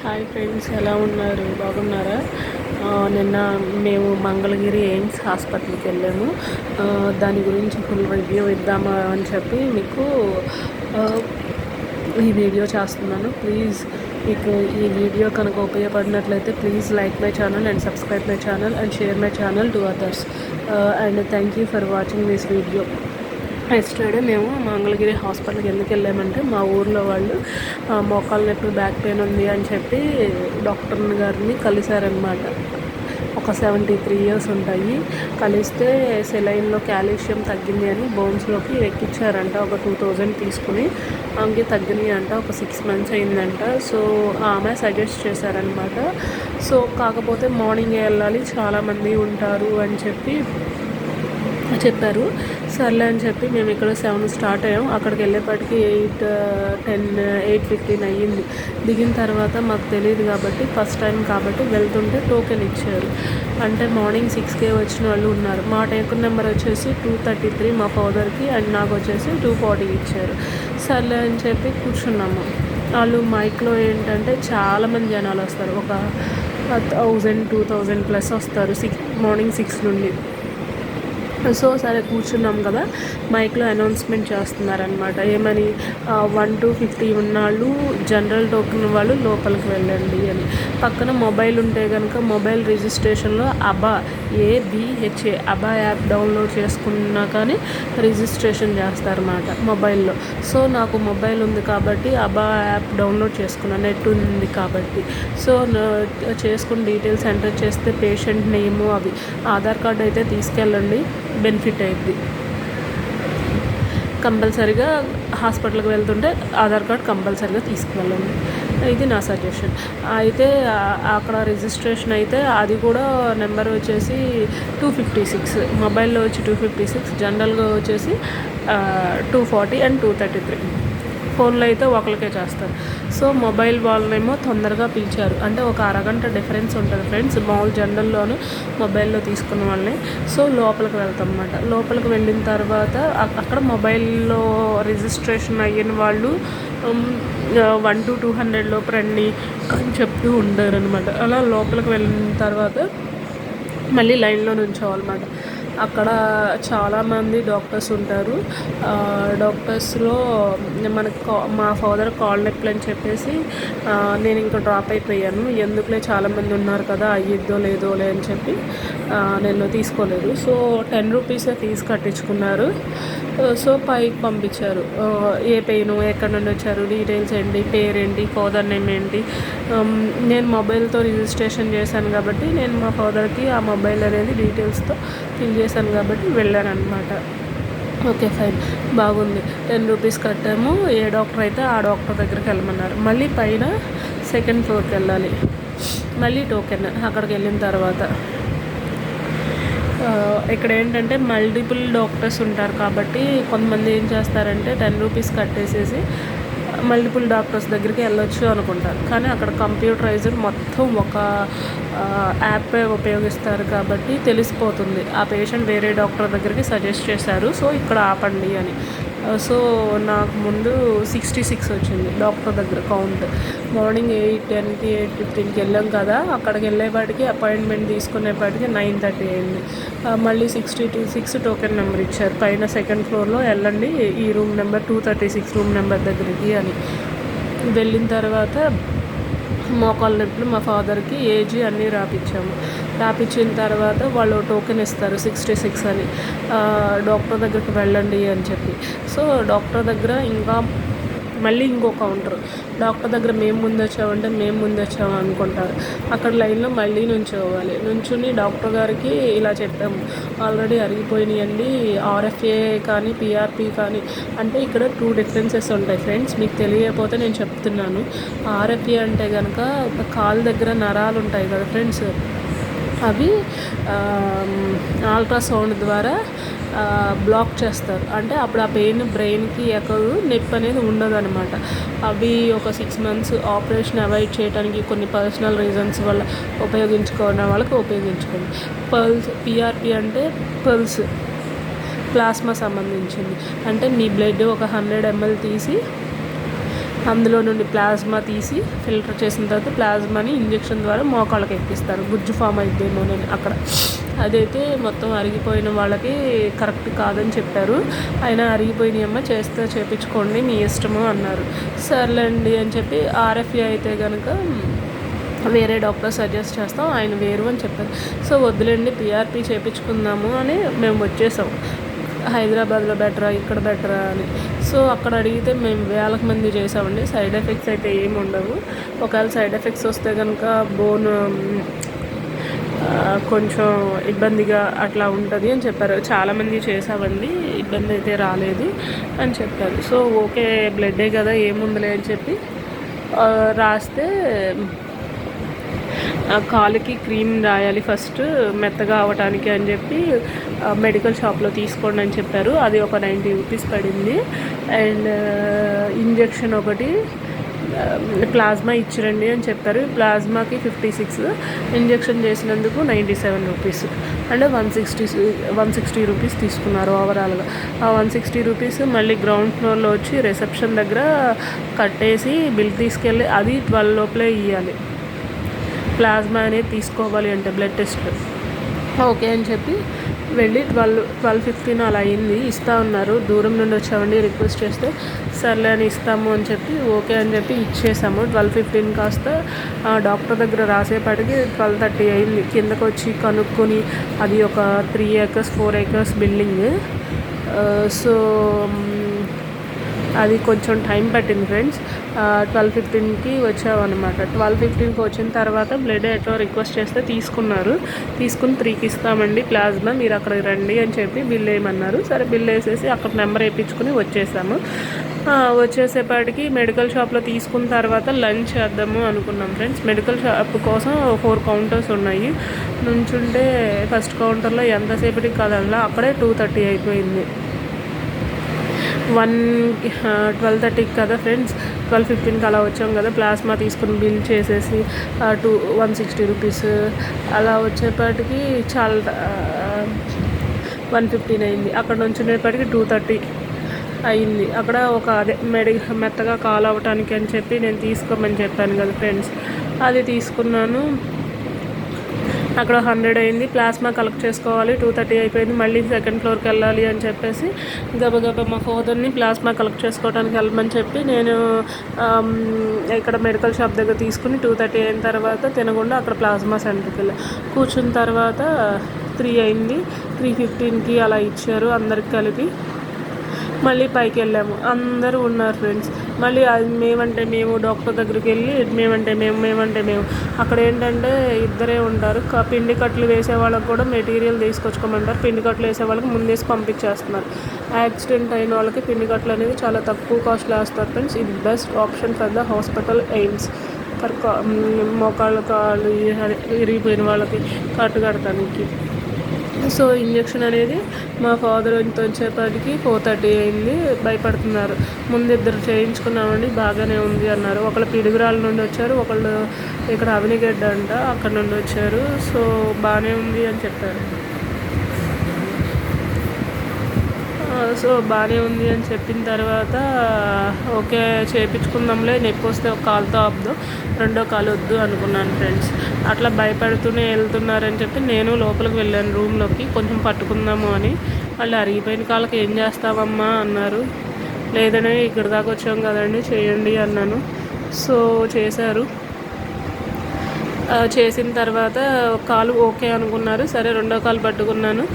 Hi friends, ఎలా ఉన్నారు? బాగున్నారా? నిన్న మేము మంగళగిరి ఎయిమ్స్ హాస్పిటల్కి వెళ్ళాము. దాని గురించి ఫుల్ రివ్యూ ఇద్దామా అని చెప్పి మీకు ఈ వీడియో చేస్తున్నాను. ప్లీజ్ మీకు ఈ వీడియో కనుక ఉపయోగపడినట్లయితే please like my channel and subscribe my channel and share my channel to others. And thank you for watching this video. Yesterday మేము మంగళగిరి హాస్పిటల్కి ఎందుకు వెళ్ళామంటే మా ఊర్లో వాళ్ళు మోకాళ్ళ నొప్పి, బ్యాక్ పెయిన్ ఉంది అని చెప్పి డాక్టర్ గారిని కలిశారనమాట. ఒక 73 years ఉంటాయి. కలిస్తే సెలైన్లో కాల్షియం తగ్గింది అని బోన్స్లోకి ఎక్కించారంట. ఒక 2000 తీసుకుని ఆమెకి తగ్గినాయి అంట. ఒక 6 months అయిందంట. సో ఆమె సజెస్ట్ చేశారనమాట. సో కాకపోతే మార్నింగే వెళ్ళాలి, చాలామంది ఉంటారు అని చెప్పారు. సర్లే అని చెప్పి మేము ఇక్కడ 7 స్టార్ట్ అయ్యాం. అక్కడికి వెళ్ళేప్పటికి 8:15 అయ్యింది. దిగిన తర్వాత మాకు తెలియదు కాబట్టి, ఫస్ట్ టైం కాబట్టి వెళ్తుంటే టోకెన్ ఇచ్చారు. అంటే మార్నింగ్ 6కే వచ్చిన వాళ్ళు ఉన్నారు. మా టోకెన్ నెంబర్ వచ్చేసి 233 మా ఫాదర్కి, అండ్ నాకు వచ్చేసి 240 ఇచ్చారు. సర్లే అని చెప్పి కూర్చున్నాము. వాళ్ళు మైక్లో ఏంటంటే చాలామంది జనాలు వస్తారు. ఒక 1000-2000 ప్లస్ వస్తారు మార్నింగ్ 6 నుండి. సో సరే కూర్చున్నాం కదా, మైక్లో అనౌన్స్మెంట్ చేస్తున్నారనమాట. ఏమని 1 to 50 ఉన్నాళ్ళు జనరల్ టోకెన్ వాళ్ళు లోపలికి వెళ్ళండి అని. పక్కన మొబైల్ ఉంటే కనుక మొబైల్ రిజిస్ట్రేషన్లో ABHA అబా యాప్ డౌన్లోడ్ చేసుకున్నా కానీ రిజిస్ట్రేషన్ చేస్తారన్నమాట మొబైల్లో. సో నాకు మొబైల్ ఉంది కాబట్టి అబా యాప్ డౌన్లోడ్ చేసుకున్నాను, నెట్ ఉంది కాబట్టి. సో చేసుకుని డీటెయిల్స్ ఎంటర్ చేస్తే పేషెంట్ నేము అవి, ఆధార్ కార్డు అయితే తీసుకెళ్ళండి, బెనిఫిట్ అయ్యింది. కంపల్సరీగా హాస్పిటల్కి వెళ్తుంటే ఆధార్ కార్డ్ కంపల్సరీగా తీసుకువెళ్ళండి, ఇది నా సజెషన్. అయితే అక్కడ రిజిస్ట్రేషన్ అయితే అది కూడా నెంబర్ వచ్చేసి 256, మొబైల్లో వచ్చి 256, జనరల్గా వచ్చేసి 240 and 233. ఫోన్లో అయితే ఒకరికే చేస్తారు. సో మొబైల్ వాళ్ళనేమో తొందరగా పిలిచారు. అంటే ఒక అరగంట డిఫరెన్స్ ఉంటుంది ఫ్రెండ్స్, మామూలు జనరల్లోను మొబైల్లో తీసుకున్న వాళ్ళని. సో లోపలికి వెళ్తాం అన్నమాట. లోపలికి వెళ్ళిన తర్వాత అక్కడ మొబైల్లో రిజిస్ట్రేషన్ అయిన వాళ్ళు 1 to 200 లోపు రండి అని చెప్తూ ఉంటారనమాట. అలా లోపలికి వెళ్ళిన తర్వాత మళ్ళీ లైన్లో నుంచోవాలన్నమాట. అక్కడ చాలామంది డాక్టర్స్ ఉంటారు. డాక్టర్స్లో మనకు మా ఫాదర్ కాల్ నొప్పులు అని చెప్పేసి నేను ఇంకా డ్రాప్ అయిపోయాను. ఎందుకులే చాలామంది ఉన్నారు కదా, అయ్యిద్దో లేదోలే అని చెప్పి నేను తీసుకోలేదు. సో 10 rupees ఫీజు కట్టించుకున్నారు. సో పైకి పంపించారు. ఏ పెయిన్, ఎక్కడి నుండి వచ్చారు, డీటెయిల్స్ ఏంటి, పేరేంటి, ఫాదర్ నేమ్ ఏంటి. నేను మొబైల్తో రిజిస్ట్రేషన్ చేశాను కాబట్టి నేను మా ఫాదర్కి ఆ మొబైల్ అనేది డీటెయిల్స్తో ఫిల్ చేశాను కాబట్టి వెళ్ళాను అనమాట. ఓకే ఫైన్, బాగుంది. 10 rupees కట్టాము. ఏ డాక్టర్ అయితే ఆ డాక్టర్ దగ్గరికి వెళ్ళమన్నారు. మళ్ళీ పైన 2nd floorకి వెళ్ళాలి. మళ్ళీ టోకెన్. అక్కడికి వెళ్ళిన తర్వాత ఇక్కడ ఏంటంటే మల్టిపుల్ డాక్టర్స్ ఉంటారు కాబట్టి కొంతమంది ఏం చేస్తారంటే 10 rupees కట్టేసేసి మల్టిపుల్ డాక్టర్స్ దగ్గరికి వెళ్ళొచ్చు అనుకుంటారు. కానీ అక్కడ కంప్యూటరైజ్డ్ మొత్తం ఒక యాప్ ఉపయోగిస్తారు కాబట్టి తెలిసిపోతుంది ఆ పేషెంట్ వేరే డాక్టర్ దగ్గరికి సజెస్ట్ చేశారు, సో ఇక్కడ ఆపండి అని. సో నాకు ముందు 66 వచ్చింది డాక్టర్ దగ్గర కౌంట్. మార్నింగ్ 8:10కి 8:15కి వెళ్ళాం కదా, అక్కడికి వెళ్ళేపాటికి అపాయింట్మెంట్ తీసుకునేపాటికి 9:30 అయింది. మళ్ళీ 66 టోకెన్ నెంబర్ ఇచ్చారు. పైన 2nd floorలో వెళ్ళండి, ఈ రూమ్ నెంబర్ 236 రూమ్ నెంబర్ దగ్గరికి అని. వెళ్ళిన తర్వాత మోకాళ్ళ నొప్పులు మా ఫాదర్కి, ఏజ్ అన్నీ రాపించిన తర్వాత వాళ్ళు టోకెన్ ఇస్తారు 66 అని, డాక్టర్ దగ్గరికి వెళ్ళండి అని చెప్పి. సో డాక్టర్ దగ్గర ఇంకా మళ్ళీ ఇంకో కౌంటర్. డాక్టర్ దగ్గర మేము ముందు వచ్చాము అనుకుంటారు. అక్కడ లైన్లో మళ్ళీ నుంచోవాలి. నుంచుని డాక్టర్ గారికి ఇలా చెప్పాము, ఆల్రెడీ అరిగిపోయినాయండి, RFA కానీ PRP కానీ. అంటే ఇక్కడ 2 differences ఉంటాయి ఫ్రెండ్స్, మీకు తెలియకపోతే నేను చెప్తున్నాను. RFA అంటే కనుక కాలు దగ్గర నరాలు ఉంటాయి కదా ఫ్రెండ్స్, అవి అల్ట్రాసౌండ్ ద్వారా బ్లాక్ చేస్తారు. అంటే అప్పుడు ఆ పెయిన్ బ్రెయిన్కి ఎక్కదు, నొప్పి అనేది ఉండదు అనమాట. అవి ఒక 6 months ఆపరేషన్ అవాయిడ్ చేయడానికి కొన్ని పర్సనల్ రీజన్స్ వల్ల ఉపయోగించుకునే వాళ్ళకి ఉపయోగించుకోండి. PRP అంటే పల్స్, ప్లాస్మా సంబంధించింది. అంటే మీ బ్లడ్ ఒక 100 ml తీసి అందులో నుండి ప్లాస్మా తీసి ఫిల్టర్ చేసిన తర్వాత ప్లాస్మాని ఇంజెక్షన్ ద్వారా మోకాళ్ళకి ఎక్కిస్తారు. గుజ్జు ఫామ్ అయిద్దేమో నేను అక్కడ. అదైతే మొత్తం అరిగిపోయిన వాళ్ళకి కరెక్ట్ కాదని చెప్పారు. అయినా అరిగిపోయినాయమ్మ చేపించుకోండి మీ ఇష్టము అన్నారు. సర్లేండి అని చెప్పి ఆర్ఎఫ్ఏ అయితే కనుక వేరే డాక్టర్ సజెస్ట్ చేస్తాం, ఆయన వేరు అని చెప్పారు. సో వద్దులేండి పిఆర్పి చేయించుకుందాము అని మేము వచ్చేసాం. హైదరాబాద్లో బెటరా ఇక్కడ బెటరా అని. సో అక్కడ అడిగితే మేము వేలకు మంది చేసామండి. సైడ్ ఎఫెక్ట్స్ అయితే ఏమి ఉండవు. ఒకవేళ సైడ్ ఎఫెక్ట్స్ వస్తే కనుక బోన్ కొంచెం ఇబ్బందిగా అట్లా ఉంటుంది అని చెప్పారు. చాలామంది చేసామండి, ఇబ్బంది అయితే రాలేదు అని చెప్పారు. సో ఓకే బ్లడ్డే కదా ఏముందిలే అని చెప్పి రాస్తే కాలుకి క్రీమ్ రాయాలి ఫస్ట్ మెత్తగా అవ్వటానికి అని చెప్పి మెడికల్ షాప్లో తీసుకోండి అని చెప్పారు. అది ఒక 90 రూపీస్ పడింది. అండ్ ఇంజెక్షన్ ఒకటి ప్లాస్మా ఇచ్చిరండి అని చెప్పారు. ప్లాస్మాకి 56, ఇంజెక్షన్ చేసినందుకు 97 రూపీస్. అంటే 160 రూపీస్ తీసుకున్నారు ఓవరాల్గా. ఆ 160 రూపీస్ మళ్ళీ గ్రౌండ్ ఫ్లోర్లో వచ్చి రిసెప్షన్ దగ్గర కట్టేసి బిల్ తీసుకెళ్ళి అది 12 లోపలే ఇవ్వాలి. ప్లాస్మా అనేది తీసుకోవాలి అంటే బ్లడ్ టెస్ట్. ఓకే అని చెప్పి వెళ్ళి 12:15 అలా అయింది. ఇస్తూ ఉన్నారు. దూరం నుండి వచ్చామండి, రిక్వెస్ట్ చేస్తే సర్లే అని ఇస్తాము అని చెప్పి ఓకే అని చెప్పి ఇచ్చేసాము. 12:15 కాస్త డాక్టర్ దగ్గర రాసేపాటికి 12:30 అయింది. కిందకు వచ్చి కనుక్కొని అది ఒక 3 acres 4 acres బిల్డింగ్. సో అది కొంచెం టైం పట్టింది ఫ్రెండ్స్. 12:15కి వచ్చామన్నమాట. 12:15కి వచ్చిన తర్వాత బ్లడ్ ఎట్లా రిక్వెస్ట్ చేస్తే తీసుకున్నారు. తీసుకుని 3కి ఇస్తామండి ప్లాస్మా, మీరు అక్కడికి రండి అని చెప్పి బిల్ వేయమన్నారు. సరే బిల్ వేసేసి అక్కడ నెంబర్ వేయించుకుని వచ్చేసాము. వచ్చేసేపాటికి మెడికల్ షాప్లో తీసుకున్న తర్వాత లంచ్ చేద్దాము అనుకున్నాం ఫ్రెండ్స్. మెడికల్ షాప్ కోసం 4 కౌంటర్స్ ఉన్నాయి. నుంచుంటే ఫస్ట్ కౌంటర్లో ఎంతసేపటికి కదల్లా అక్కడే 2:30 అయిపోయింది. 12:30కి కదా ఫ్రెండ్స్, 12:15కి అలా వచ్చాం కదా. ప్లాస్మా తీసుకుని బిల్ చేసేసి 160 రూపీస్ అలా వచ్చేపాటికి చాలా 115 అయింది. అక్కడ నుంచి ఉండేపాటికి 2:30 అయింది. అక్కడ ఒక అదే మెత్తగా కాల్ అవ్వటానికి అని చెప్పి నేను తీసుకోమని చెప్పాను కదా ఫ్రెండ్స్, అది తీసుకున్నాను. అక్కడ 100 అయింది. ప్లాస్మా కలెక్ట్ చేసుకోవాలి. 2:30 అయిపోయింది. మళ్ళీ సెకండ్ ఫ్లోర్కి వెళ్ళాలి అని చెప్పేసి గబగబా మా ఫాదర్ని ప్లాస్మా కలెక్ట్ చేసుకోవడానికి వెళ్ళమని చెప్పి నేను ఇక్కడ మెడికల్ షాప్ దగ్గర తీసుకుని 2:30 అయిన తర్వాత తినకుండా అక్కడ ప్లాస్మా సెంటర్కి వెళ్ళా. కూర్చున్న తర్వాత 3 అయింది. 3:15కి అలా ఇచ్చారు అందరికి కలిపి. మళ్ళీ పైకి వెళ్ళాము. అందరూ ఉన్నారు ఫ్రెండ్స్. మళ్ళీ అది మేమంటే మేము డాక్టర్ దగ్గరికి వెళ్ళి మేమంటే మేము అక్కడ ఏంటంటే ఇద్దరే ఉంటారు. పిండి కట్లు వేసే వాళ్ళకి కూడా మెటీరియల్ తీసుకొచ్చుకోమంటారు. పిండి కట్లు వేసే వాళ్ళకి ముందేసి పంపించేస్తున్నారు. యాక్సిడెంట్ అయిన వాళ్ళకి పిండి కట్లు అనేది చాలా తక్కువ కాస్ట్లో వేస్తారు ఫ్రెండ్స్. ఇది best option for the hospital AIIMS for మోకాళ్ళ కాళ్ళు ఇరిగిపోయిన వాళ్ళకి కట్టు కడతానికి. సో ఇంజెక్షన్ అనేది మా ఫాదర్ వచ్చేపాటికి 4:30 అయింది. భయపడుతున్నారు. ముందు 2 చేయించుకున్నామండి, బాగానే ఉంది అన్నారు. ఒకళ్ళు పిడుగురాల నుండి వచ్చారు, ఒకళ్ళు ఇక్కడ అవినిగడ్డ అంట అక్కడ నుండి వచ్చారు. సో బాగానే ఉంది అని చెప్పారు. సో బాగానే ఉంది అని చెప్పిన తర్వాత ఓకే చేయించుకుందాంలే, నొప్పి వస్తే ఒక కాలుతో ఆపుదాం, రెండో కాలు వద్దు అనుకున్నాను ఫ్రెండ్స్. అట్లా భయపడుతూనే వెళ్తున్నారని చెప్పి నేను లోపలికి వెళ్ళాను రూమ్లోకి, కొంచెం పట్టుకుందాము అని. వాళ్ళు అరిగిపోయిన కాళ్ళకి ఏం చేస్తావమ్మా అన్నారు. లేదని ఇక్కడ దాకా వచ్చాం కదండి చేయండి అన్నాను. సో చేశారు. చేసిన తర్వాత కాలు ఓకే అనుకున్నారు. సరే రెండో కాలు పట్టుకున్నాను.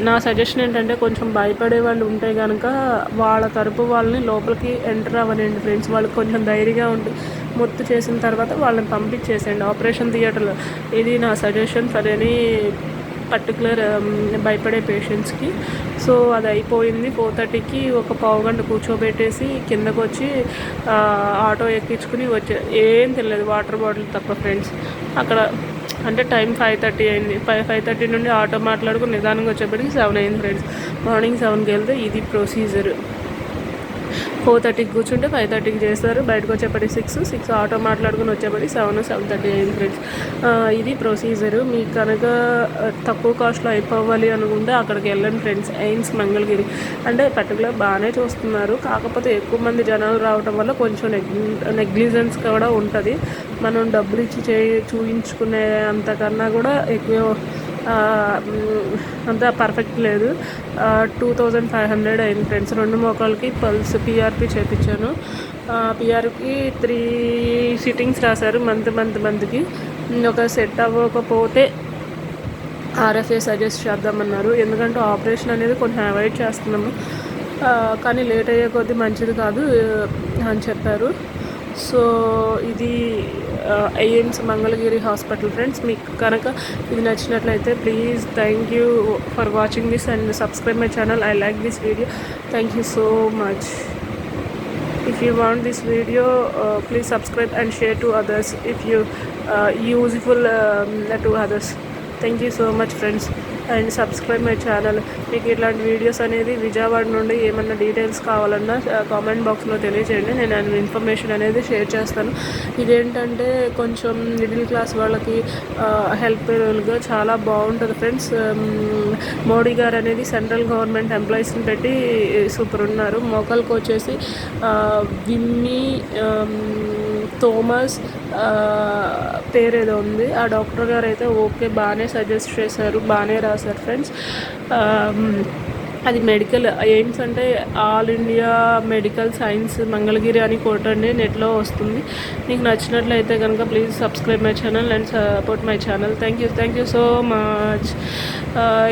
నా సజెషన్ ఏంటంటే కొంచెం భయపడే వాళ్ళు ఉంటే కనుక వాళ్ళ తరపు వాళ్ళని లోపలికి ఎంటర్ అవ్వనండి ఫ్రెండ్స్. వాళ్ళకి కొంచెం ధైర్యంగా ఉండి మొత్తు చేసిన తర్వాత వాళ్ళని పంపించేసేయండి ఆపరేషన్ థియేటర్లో. ఇది నా సజెషన్ ఫర్ ఎనీ పర్టికులర్ భయపడే పేషెంట్స్కి. సో అది అయిపోయింది. 4:30కి ఒక పావుగంట కూర్చోబెట్టేసి కిందకు వచ్చి ఆటో ఎక్కించుకుని ఏం తెలియదు, వాటర్ బాటిల్ తప్ప ఫ్రెండ్స్. అక్కడ అంటే టైం 5:30 అయింది. 5:30 నుండి ఆటో మాట్లాడుకుని నిదానంగా వచ్చేప్పటికి 7 అయింది ఫ్రెండ్స్. మార్నింగ్ 7కి వెళ్తే ఇది ప్రొసీజర్. 4:30కి కూర్చుంటే 5:30కి చేస్తారు. బయటకు వచ్చేప్పటికి 6 ఆటో మాట్లాడుకుని వచ్చేప్పటికి 7:30 అయింది ఫ్రెండ్స్. ఇది ప్రొసీజరు. మీకు కనుక తక్కువ కాస్ట్లో అయిపోవాలి అనుకుంటే అక్కడికి వెళ్ళండి ఫ్రెండ్స్. ఎయిమ్స్ మంగళగిరి అంటే పర్టికులర్ బాగానే చూస్తున్నారు, కాకపోతే ఎక్కువ మంది జనాలు రావడం వల్ల కొంచెం నెగ్లిజెన్స్ కూడా ఉంటుంది. మనం డబ్బులు ఇచ్చి చూయించుకునే అంతకన్నా కూడా ఎక్కువ అంత పర్ఫెక్ట్ లేదు. 2500 అయింది ఫ్రెండ్స్. 2 మోకాళ్ళకి పల్స్ పిఆర్పి చేయించాను. పిఆర్కి 3 సిట్టింగ్స్ రాశారు మంత్కి. ఒక సెట్ అవ్వకపోతే ఆర్ఎఫ్ఏ సజెస్ట్ చేద్దామన్నారు, ఎందుకంటే ఆపరేషన్ అనేది కొంచెం అవాయిడ్ చేస్తున్నాము, కానీ లేట్ అయ్యే కొద్దీ మంచిది కాదు అని చెప్పారు. సో ఇది ఎయిమ్స్ మంగళగిరి హాస్పిటల్ ఫ్రెండ్స్. మీకు కనుక ఇది నచ్చినట్లయితే please thank you for watching this and subscribe my channel. I like this video. Thank you so much. If you want this video, please subscribe and share to others if you useful to others. Thank you so much friends, and subscribe my channel. మీకు ఇట్లాంటి videos అనేది విజయవాడ నుండి ఏమన్నా details కావాలన్నా comment బాక్స్లో తెలియజేయండి, నేను information అనేది షేర్ చేస్తాను. ఇదేంటంటే కొంచెం మిడిల్ క్లాస్ వాళ్ళకి హెల్ప్ఫుల్గా చాలా బాగుంటుంది ఫ్రెండ్స్. మోడీ గారు అనేది సెంట్రల్ గవర్నమెంట్ ఎంప్లాయీస్ని పెట్టి సూపర్ ఉన్నారు. మోకాల్కి వచ్చేసి విమ్మీ థోమస్ పేరేదో ఉంది. ఆ డాక్టర్ గారు అయితే ఓకే బాగానే సజెస్ట్ చేశారు, బాగానే రాశారు ఫ్రెండ్స్. అది మెడికల్ ఎయిమ్స్ అంటే all India medical science Mangalagiri అని కొట్టండి, నెట్లో వస్తుంది. మీకు నచ్చినట్లయితే కనుక please subscribe my channel and support my channel. Thank you so much.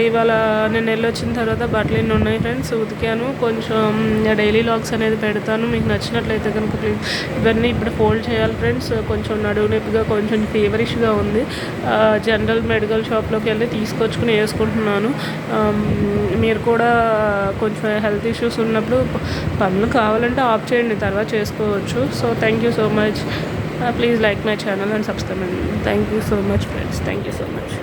ఇవాళ నేను వెళ్ళొచ్చిన తర్వాత బట్టలు ఉన్నాయి ఫ్రెండ్స్, ఉతికాను. కొంచెం డైలీ లాగ్స్ అనేది పెడతాను. మీకు నచ్చినట్లయితే కనుక ప్లీజ్ ఇవన్నీ ఇప్పుడు ఫోల్డ్ చేయాలి ఫ్రెండ్స్. కొంచెం నడువు నొప్పిగా కొంచెం ఫీవరిష్గా ఉంది. జనరల్ మెడికల్ షాప్లోకి వెళ్ళి తీసుకొచ్చుకుని వేసుకుంటున్నాను. మీరు కూడా కొంచెం హెల్త్ ఇష్యూస్ ఉన్నప్పుడు పనులు కావాలంటే ఆఫ్ చేయండి, తర్వాత చేసుకోవచ్చు. So thank you so much. Please like my channel and subscribe. Thank you so much friends. Thank you so much.